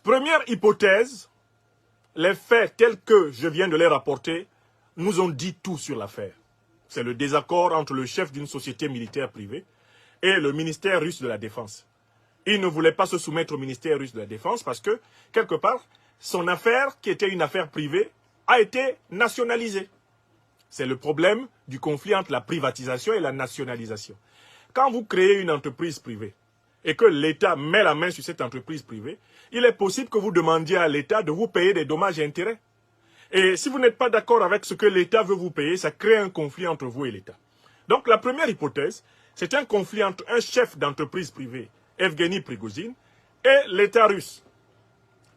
Première hypothèse, les faits tels que je viens de les rapporter nous ont dit tout sur l'affaire. C'est le désaccord entre le chef d'une société militaire privée et le ministère russe de la Défense. Il ne voulait pas se soumettre au ministère russe de la Défense parce que, quelque part, son affaire, qui était une affaire privée, a été nationalisée. C'est le problème du conflit entre la privatisation et la nationalisation. Quand vous créez une entreprise privée et que l'État met la main sur cette entreprise privée, il est possible que vous demandiez à l'État de vous payer des dommages et intérêts. Et si vous n'êtes pas d'accord avec ce que l'État veut vous payer, ça crée un conflit entre vous et l'État. Donc la première hypothèse, c'est un conflit entre un chef d'entreprise privée, Evgeny Prigojine, et l'État russe.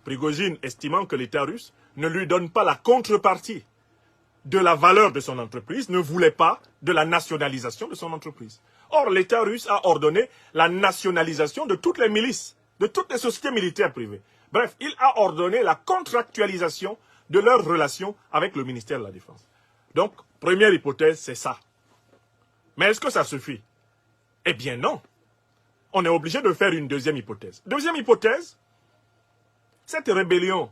Prigojine, estimant que l'État russe ne lui donne pas la contrepartie de la valeur de son entreprise, ne voulait pas de la nationalisation de son entreprise. Or, l'État russe a ordonné la nationalisation de toutes les milices, de toutes les sociétés militaires privées. Bref, il a ordonné la contractualisation de leurs relations avec le ministère de la Défense. Donc, première hypothèse, c'est ça. Mais est-ce que ça suffit? Eh bien non. On est obligé de faire une deuxième hypothèse. Deuxième hypothèse, cette rébellion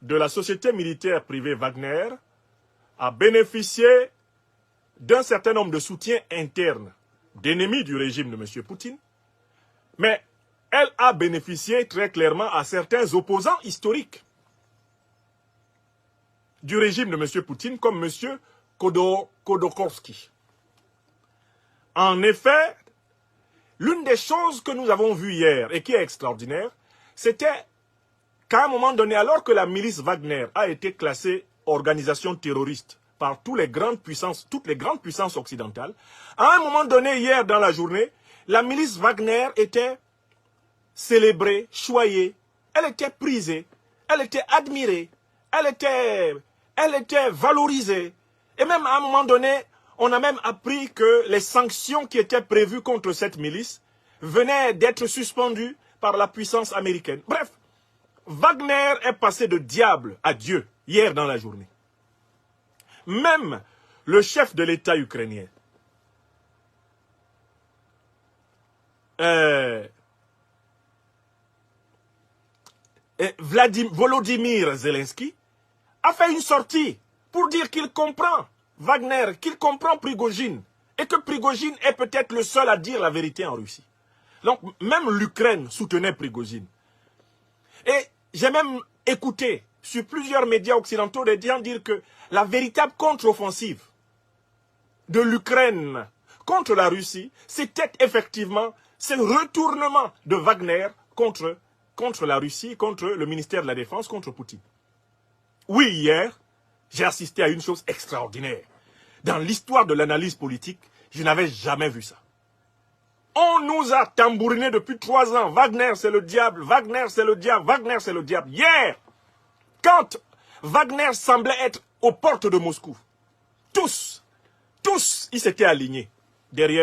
de la société militaire privée Wagner a bénéficié d'un certain nombre de soutiens internes d'ennemis du régime de M. Poutine, mais elle a bénéficié très clairement à certains opposants historiques du régime de M. Poutine, comme M. Khodorkovsky. En effet, l'une des choses que nous avons vues hier et qui est extraordinaire, c'était qu'à un moment donné, alors que la milice Wagner a été classée organisation terroriste par toutes les grandes puissances occidentales, à un moment donné, hier dans la journée, la milice Wagner était célébrée, choyée, elle était prisée, elle était admirée, elle était valorisée. Et même à un moment donné, on a même appris que les sanctions qui étaient prévues contre cette milice venaient d'être suspendues par la puissance américaine. Bref, Wagner est passé de diable à Dieu hier dans la journée. Même le chef de l'État ukrainien, Volodymyr Zelensky, a fait une sortie pour dire qu'il comprend Wagner, qu'il comprend Prigojine, et que Prigojine est peut-être le seul à dire la vérité en Russie. Donc même l'Ukraine soutenait Prigojine. Et j'ai même écouté sur plusieurs médias occidentaux des gens dire que la véritable contre-offensive de l'Ukraine contre la Russie, c'était effectivement ce retournement de Wagner contre la Russie, contre le ministère de la Défense, contre Poutine. Oui, hier, j'ai assisté à une chose extraordinaire. Dans l'histoire de l'analyse politique, je n'avais jamais vu ça. On nous a tambouriné depuis 3 ans. Wagner, c'est le diable. Wagner, c'est le diable. Wagner, c'est le diable. Hier, quand Wagner semblait être aux portes de Moscou, tous, ils s'étaient alignés derrière